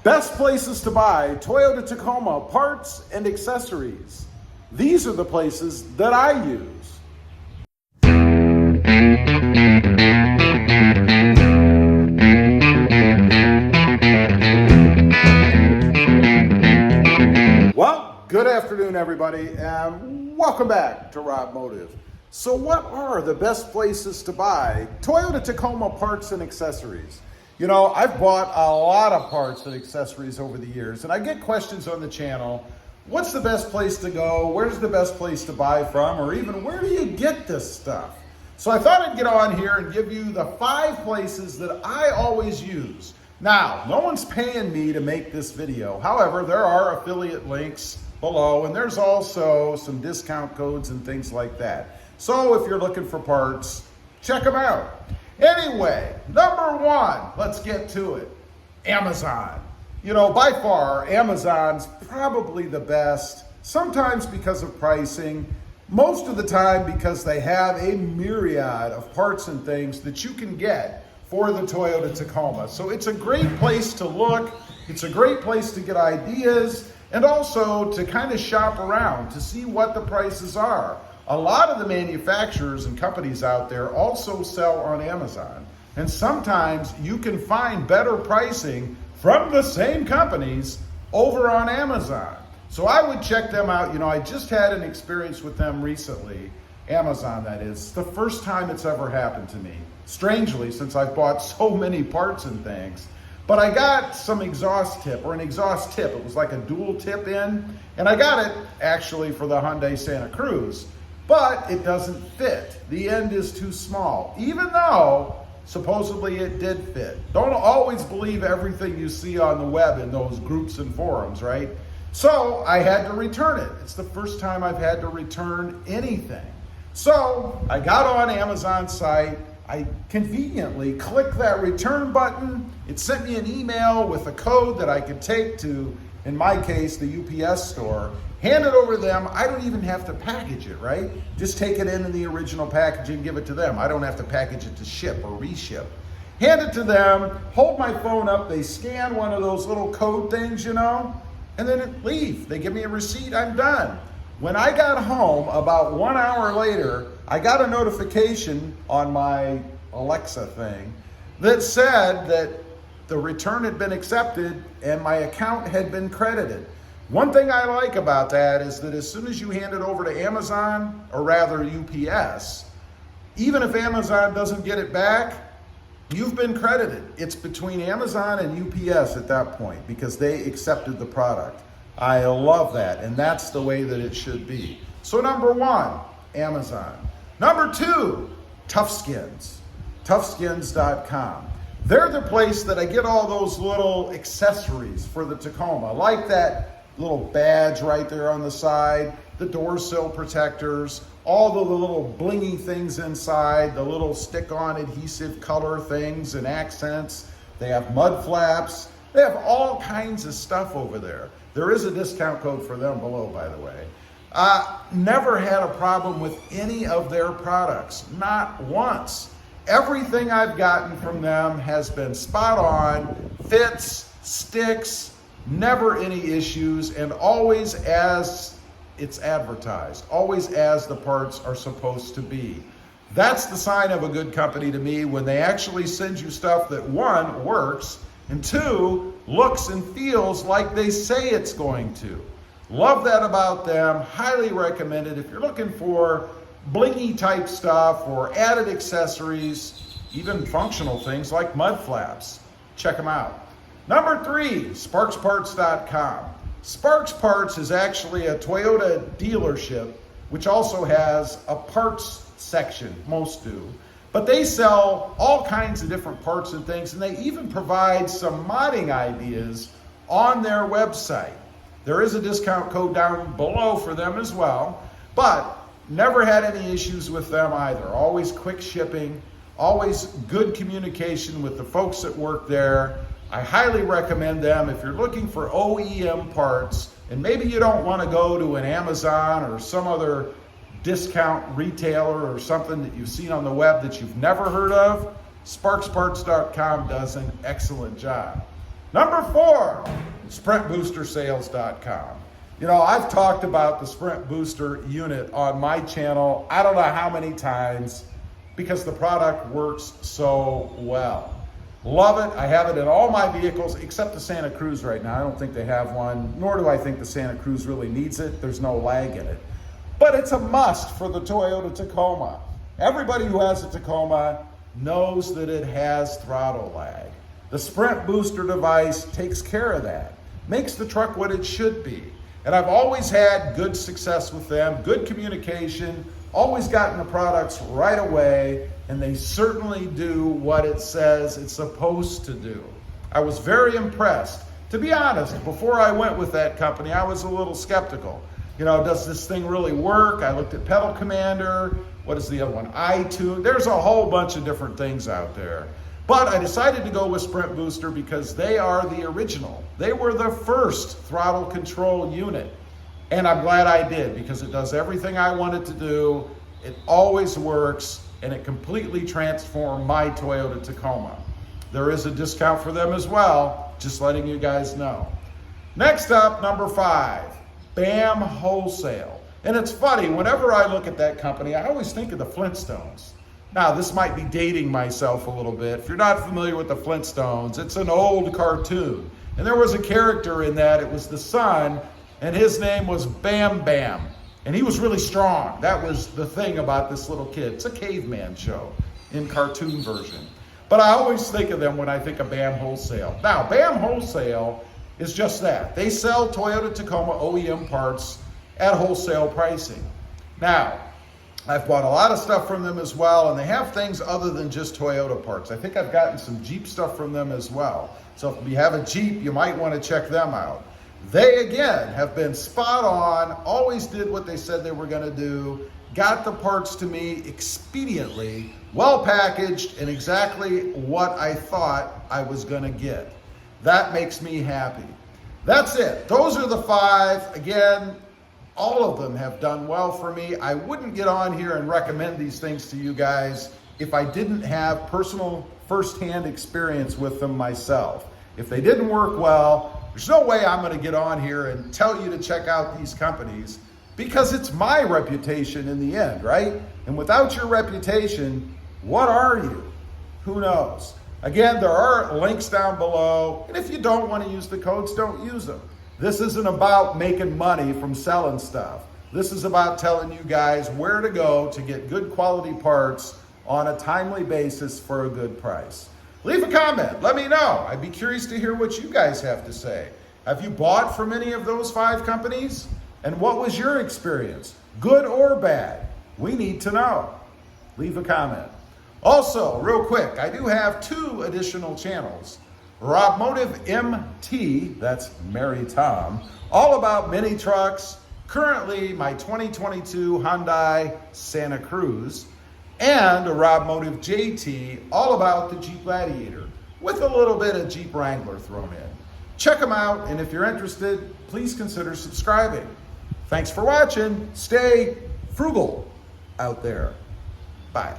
Best places to buy Toyota Tacoma parts and accessories. These are the places that I use. Well, good afternoon everybody, and welcome back to Rob Motive. So what are the best places to buy Toyota Tacoma parts and accessories? You know, I've bought a lot of parts and accessories over the years, and I get questions on the channel, what's the best place to go? Where's the best place to buy from? Or even, where do you get this stuff? So I thought I'd get on here and give you the 5 places that I always use. Now, no one's paying me to make this video. However, there are affiliate links below, and there's also some discount codes and things like that. So if you're looking for parts, check them out. Anyway, number 1, let's get to it. Amazon. You know, by far, Amazon's probably the best, sometimes because of pricing, most of the time because they have a myriad of parts and things that you can get for the Toyota Tacoma. So it's a great place to look, it's a great place to get ideas, and also to kind of shop around to see what the prices are. A lot of the manufacturers and companies out there also sell on Amazon. And sometimes you can find better pricing from the same companies over on Amazon. So I would check them out. You know, I just had an experience with them recently, Amazon that is. It's the first time it's ever happened to me. Strangely, since I've bought so many parts and things. But I got some exhaust tip, or an exhaust tip. It was like a dual tip in. And I got it actually for the Hyundai Santa Cruz. But it doesn't fit. The end is too small, even though supposedly it did fit. Don't always believe everything you see on the web in those groups and forums, right? So I had to return it. It's the first time I've had to return anything. So I got on Amazon's site. I conveniently clicked that return button. It sent me an email with a code that I could take to, in my case, the UPS store. Hand it over to them. I don't even have to package it, right? Just take it in the original packaging and give it to them. I don't have to package it to ship or reship. Hand it to them, hold my phone up, they scan one of those little code things, you know, and then leave. They give me a receipt, I'm done. When I got home, about 1 hour later, I got a notification on my Alexa thing that said that the return had been accepted and my account had been credited. One thing I like about that is that as soon as you hand it over to Amazon, or rather UPS, even if Amazon doesn't get it back, you've been credited. It's between Amazon and UPS at that point because they accepted the product. I love that, and that's the way that it should be. So number 1, Amazon. Number 2, Toughskins, toughskins.com. They're the place that I get all those little accessories for the Tacoma, like that little badge right there on the side, the door sill protectors, all the little blingy things inside, the little stick-on adhesive color things and accents. They have mud flaps. They have all kinds of stuff over there. There is a discount code for them below, by the way. Never had a problem with any of their products, not once. Everything I've gotten from them has been spot on, fits, sticks, never any issues, and always as it's advertised, always as the parts are supposed to be. That's the sign of a good company to me, when they actually send you stuff that 1, works, and 2, looks and feels like they say it's going to. Love that about them, highly recommend it. If you're looking for blingy type stuff or added accessories, even functional things like mud flaps, check them out. Number 3, sparksparts.com. Sparks Parts is actually a Toyota dealership, which also has a parts section, most do. But they sell all kinds of different parts and things, and they even provide some modding ideas on their website. There is a discount code down below for them as well, but never had any issues with them either. Always quick shipping, always good communication with the folks that work there. I highly recommend them if you're looking for OEM parts, and maybe you don't want to go to an Amazon or some other discount retailer or something that you've seen on the web that you've never heard of. Sparksparts.com does an excellent job. Number 4, SprintBoosterSales.com. You know, I've talked about the Sprint Booster unit on my channel, I don't know how many times, because the product works so well. Love it. I have it in all my vehicles except the Santa Cruz right now. I don't think they have one, nor do I think the Santa Cruz really needs it. There's no lag in it. But it's a must for the Toyota Tacoma. Everybody who has a Tacoma knows that it has throttle lag. The Sprint Booster device takes care of that, makes the truck what it should be. And I've always had good success with them, good communication, always gotten the products right away, and they certainly do what it says it's supposed to do. I was very impressed. To be honest, before I went with that company, I was a little skeptical. You know, does this thing really work? I looked at Pedal Commander. What is the other one? iTunes. There's a whole bunch of different things out there. But I decided to go with Sprint Booster because they are the original. They were the first throttle control unit. And I'm glad I did because it does everything I want it to do. It always works, and it completely transformed my Toyota Tacoma. There is a discount for them as well, just letting you guys know. Next up, number 5, BAM Wholesale. And it's funny, whenever I look at that company, I always think of the Flintstones. Now, this might be dating myself a little bit. If you're not familiar with the Flintstones, it's an old cartoon. And there was a character in that, it was the son, and his name was Bam Bam. And he was really strong. That was the thing about this little kid. It's a caveman show in cartoon version. But I always think of them when I think of BAM Wholesale. Now, BAM Wholesale is just that. They sell Toyota Tacoma OEM parts at wholesale pricing. Now, I've bought a lot of stuff from them as well, and they have things other than just Toyota parts. I think I've gotten some Jeep stuff from them as well. So if you have a Jeep, you might want to check them out. They, again, have been spot on, always did what they said they were going to do, got the parts to me expediently, well packaged, and exactly what I thought I was going to get. That makes me happy. That's it. Those are the 5. Again, all of them have done well for me. I wouldn't get on here and recommend these things to you guys if I didn't have personal firsthand experience with them myself. If they didn't work well, there's no way I'm going to get on here and tell you to check out these companies because it's my reputation in the end, right? And without your reputation, what are you? Who knows? Again, there are links down below, and if you don't want to use the codes, don't use them. This isn't about making money from selling stuff. This is about telling you guys where to go to get good quality parts on a timely basis for a good price. Leave a comment, let me know. I'd be curious to hear what you guys have to say. Have you bought from any of those 5 companies? And what was your experience? Good or bad? We need to know. Leave a comment. Also, real quick, I do have 2 additional channels. Robmotive MT, that's Mary Tom, all about mini trucks. Currently, my 2022 Hyundai Santa Cruz, and a Robmotive JT, all about the Jeep Gladiator, with a little bit of Jeep Wrangler thrown in. Check them out, and if you're interested, please consider subscribing. Thanks for watching. Stay frugal out there. Bye.